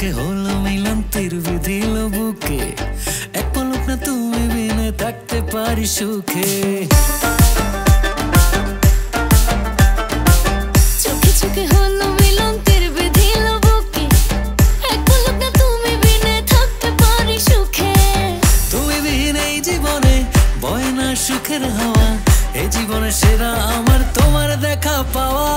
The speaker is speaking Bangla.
চোখে হলো মিলন তীর বিধিল বুকে এক পলক না তুমি বিনে থাকতে পারি সুখে চোখে চোখে হলো মিলন তীর বিধিল বুকে এক পলক না তুমি বিনে থাকতে পারি সুখে তুমি বিহীন এই জীবনে বয় না সুখের হাওয়া এই জীবনে সেরা আমার তোমার দেখা পাওয়া